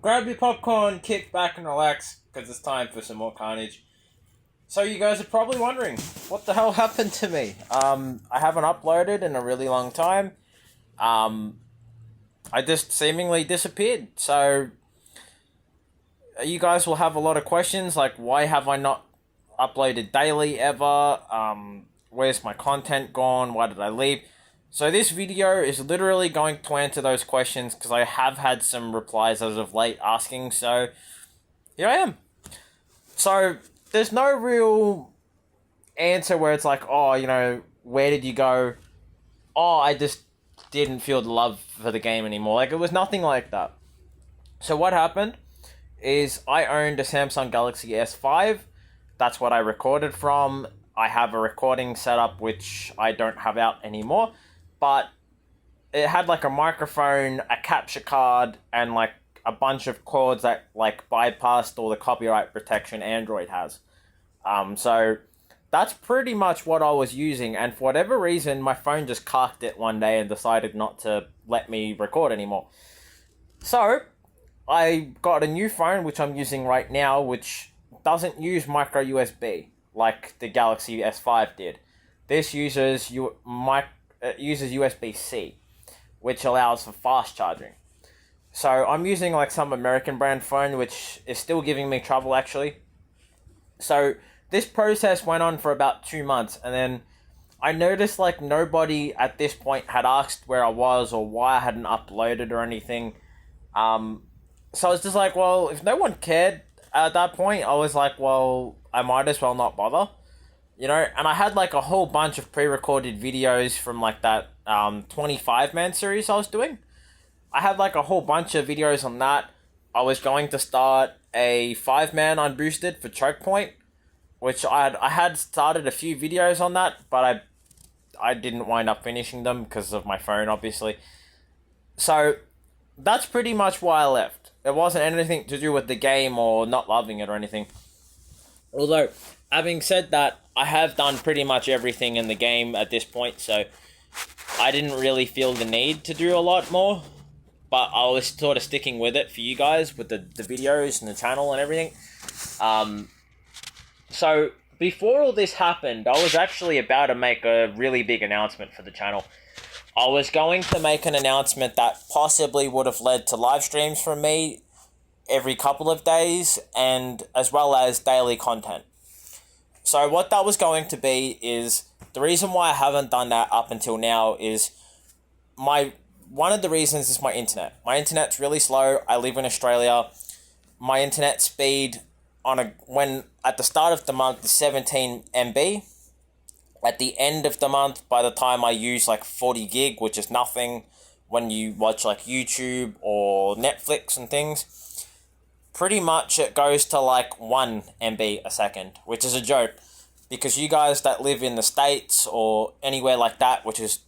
Grab your popcorn, kick back and relax, because it's time for some more carnage. So you guys are probably wondering, what the hell happened to me? I haven't uploaded in a really long time. I just seemingly disappeared. So you guys will have a lot of questions, like why have I not uploaded daily ever? Where's my content gone? Why did I leave? So this video is literally going to answer those questions because I have had some replies as of late asking, so here I am. So there's no real answer where it's like, oh, where did you go? Oh, I just didn't feel the love for the game anymore. Like, it was nothing like that. So what happened is I owned a Samsung Galaxy S5. That's what I recorded from. I have a recording setup which I don't have out anymore, but it had like a microphone, a capture card, and like a bunch of cords that like bypassed all the copyright protection Android has. So that's pretty much what I was using, and for whatever reason, my phone just carked it one day and decided not to let me record anymore. So I got a new phone, which I'm using right now, which doesn't use micro USB like the Galaxy S5 did. This uses USB-C, which allows for fast charging. So I'm using like some American brand phone, which is still giving me trouble actually. So this process went on for about 2 months, and then I noticed like nobody at this point had asked where I was or why I hadn't uploaded or anything. So I was just like, well, if no one cared at that point, I was like, well, I might as well not bother. And I had like a whole bunch of pre-recorded videos from like that 25-man series I was doing. I had like a whole bunch of videos on that. I was going to start a 5-man unboosted for Choke Point, which I had started a few videos on that, but I didn't wind up finishing them because of my phone, obviously. So that's pretty much why I left. It wasn't anything to do with the game or not loving it or anything. Although, having said that, I have done pretty much everything in the game at this point, so I didn't really feel the need to do a lot more. But I was sort of sticking with it for you guys, with the videos and the channel and everything. So, before all this happened, I was actually about to make a really big announcement for the channel. I was going to make an announcement that possibly would have led to live streams from me every couple of days, and as well as daily content. So what that was going to be is, the reason why I haven't done that up until now is one of the reasons is my internet. My internet's really slow. I live in Australia. My internet speed when at the start of the month is 17 MB. At the end of the month, by the time I use like 40 gig, which is nothing when you watch like YouTube or Netflix and things, pretty much it goes to like 1 MB a second, which is a joke, because you guys that live in the States or anywhere like that, which is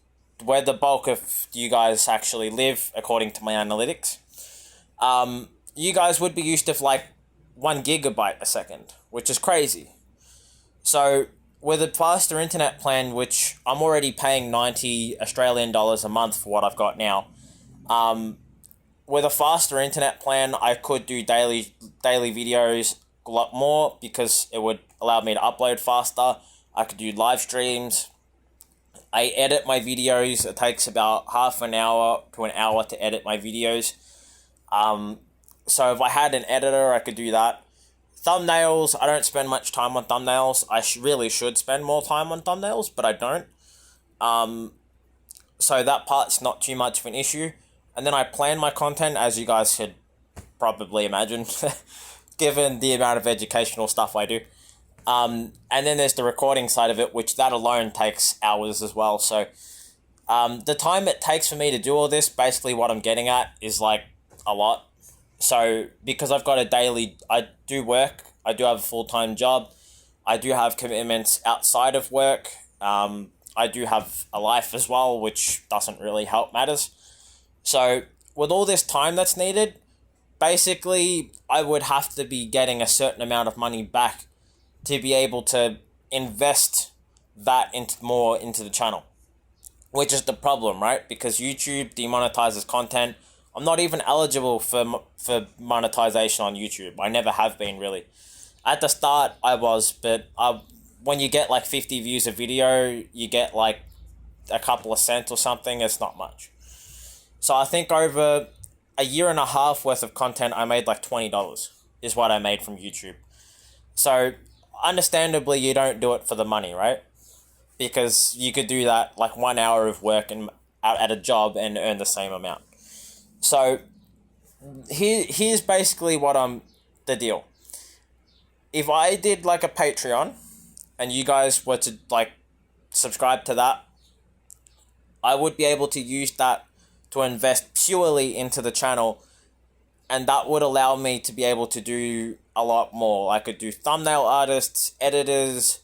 where the bulk of you guys actually live, according to my analytics, you guys would be used to like 1 gigabyte a second, which is crazy. So with a faster internet plan, which I'm already paying 90 Australian dollars a month for what I've got now, with a faster internet plan, I could do daily videos a lot more because it would allow me to upload faster. I could do live streams. I edit my videos. It takes about half an hour to an hour to edit my videos. So if I had an editor, I could do that. Thumbnails, I don't spend much time on thumbnails. I really should spend more time on thumbnails, but I don't. So that part's not too much of an issue. And then I plan my content, as you guys should probably imagine, given the amount of educational stuff I do. And then there's the recording side of it, which that alone takes hours as well. So the time it takes for me to do all this, basically what I'm getting at is like a lot. So because I've got I do work, I do have a full-time job, I do have commitments outside of work, I do have a life as well, which doesn't really help matters. So with all this time that's needed, basically I would have to be getting a certain amount of money back to be able to invest that into the channel, which is the problem, right? Because YouTube demonetizes content I'm not even eligible for monetization on YouTube. I never have been, really. At the start, I was, but when you get like 50 views a video, you get like a couple of cents or something. It's not much. So I think over a year and a half worth of content, I made like $20 is what I made from YouTube. So understandably, you don't do it for the money, right? Because you could do that like 1 hour of work and out at a job and earn the same amount. So here's basically the deal. If I did like a Patreon and you guys were to like subscribe to that, I would be able to use that to invest purely into the channel, and that would allow me to be able to do a lot more. I could do thumbnail artists, editors,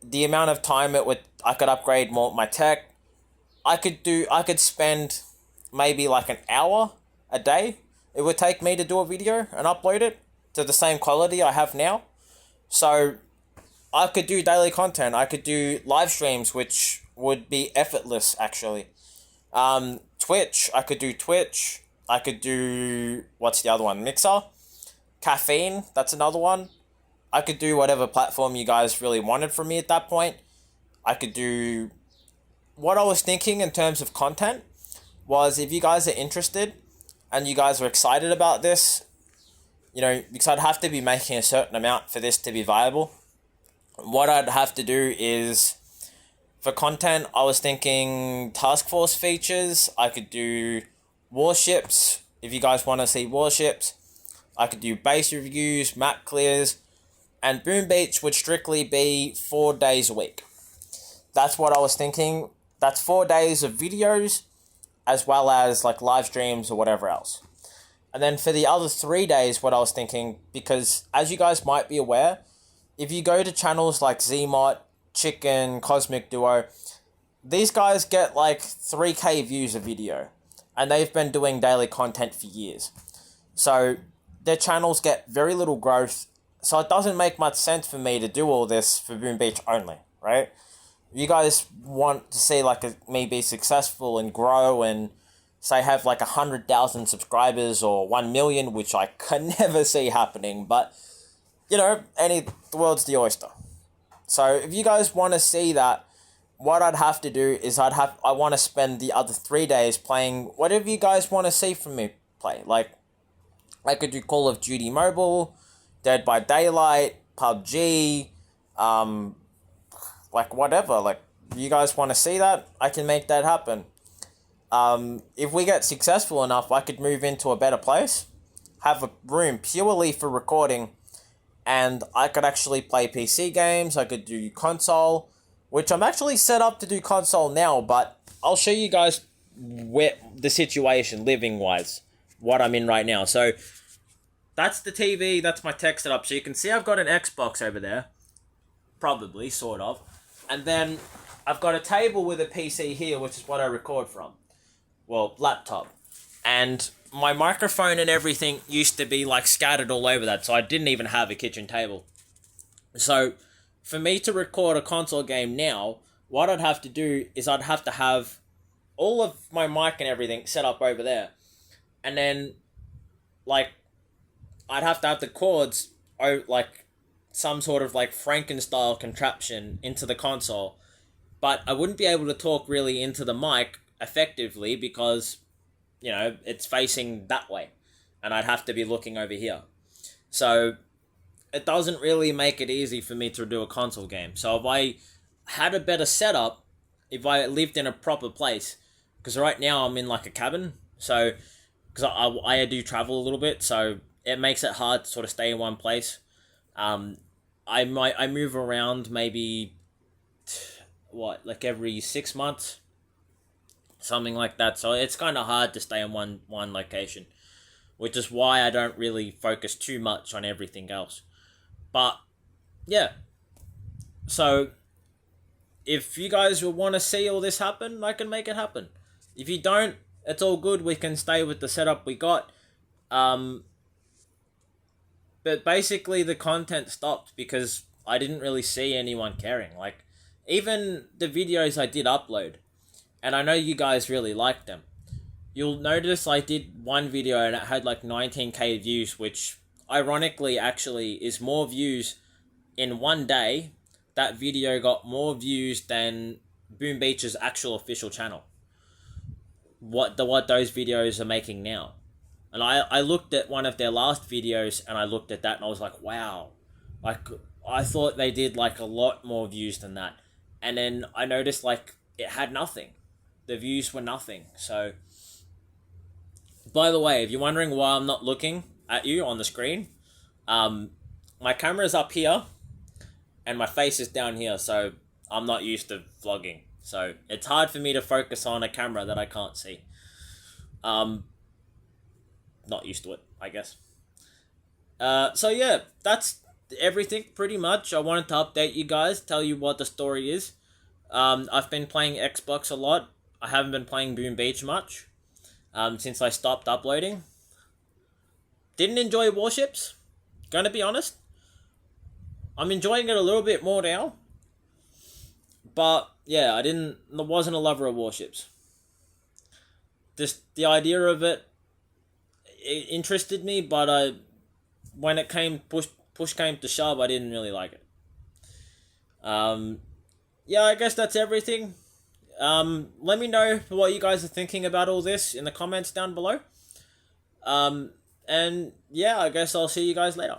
the amount of time I could upgrade more my tech. I could spend maybe like an hour a day it would take me to do a video and upload it to the same quality I have now. So I could do daily content. I could do live streams, which would be effortless, actually. Twitch. I could do Twitch. I could do, what's the other one? Mixer. Caffeine. That's another one. I could do whatever platform you guys really wanted from me at that point. I could do... What I was thinking in terms of content was, if you guys are interested and you guys are excited about this, because I'd have to be making a certain amount for this to be viable. What I'd have to do is, for content, I was thinking Task Force features. I could do warships, if you guys want to see warships. I could do base reviews, map clears, and Boom Beach would strictly be 4 days a week. That's what I was thinking. That's 4 days of videos, as well as like live streams or whatever else. And then for the other 3 days, what I was thinking, because as you guys might be aware, if you go to channels like Zmot, Chicken, Cosmic Duo, these guys get like 3K views a video, and they've been doing daily content for years. So their channels get very little growth, so it doesn't make much sense for me to do all this for Boom Beach only, right? You guys want to see me be successful and grow and say have like 100,000 subscribers or 1 million, which I can never see happening, but the world's the oyster. So if you guys want to see that, what I'd have to do is I want to spend the other 3 days playing whatever you guys want to see from me play. Like, I could do Call of Duty Mobile, Dead by Daylight, PUBG, whatever. You guys want to see that, I can make that happen. If we get successful enough, I could move into a better place, have a room purely for recording, and I could actually play PC games. I could do console, which I'm actually set up to do console now, but I'll show you guys where the situation, living-wise, what I'm in right now. So that's the TV, that's my tech setup. So you can see I've got an Xbox over there, probably, sort of. And then I've got a table with a PC here, which is what I record from. Well, laptop. And my microphone and everything used to be scattered all over that, so I didn't even have a kitchen table. So for me to record a console game now, what I'd have to do is I'd have to have all of my mic and everything set up over there. And then, I'd have to have the cords, some sort of Franken-style contraption into the console. But I wouldn't be able to talk really into the mic effectively because, it's facing that way. And I'd have to be looking over here. So it doesn't really make it easy for me to do a console game. So if I had a better setup, if I lived in a proper place, because right now I'm in a cabin, so because I do travel a little bit, so it makes it hard to sort of stay in one place. I move around maybe every 6 months, something like that. So it's kind of hard to stay in one location, which is why I don't really focus too much on everything else. But yeah, so if you guys will want to see all this happen, I can make it happen. If you don't, it's all good. We can stay with the setup we got. But basically the content stopped because I didn't really see anyone caring. Even the videos I did upload, and I know you guys really liked them, you'll notice I did one video and it had like 19k views, which ironically actually is more views in one day. That video got more views than Boom Beach's actual official channel. What those videos are making now. And I looked at one of their last videos and I looked at that and I was like, wow. Like, I thought they did like a lot more views than that. And then I noticed like it had nothing. The views were nothing. So, by the way, if you're wondering why I'm not looking at you on the screen, my camera's up here and my face is down here, so I'm not used to vlogging. So it's hard for me to focus on a camera that I can't see. Not used to it, I guess. So yeah, that's everything pretty much. I wanted to update you guys, tell you what the story is. I've been playing Xbox a lot. I haven't been playing Boom Beach much since I stopped uploading. Didn't enjoy Warships, gonna be honest. I'm enjoying it a little bit more now. But yeah, I wasn't a lover of Warships. Just the idea of it interested me, but when it push came to shove, I didn't really like it. Yeah, I guess that's everything. Let me know what you guys are thinking about all this in the comments down below. And yeah, I guess I'll see you guys later.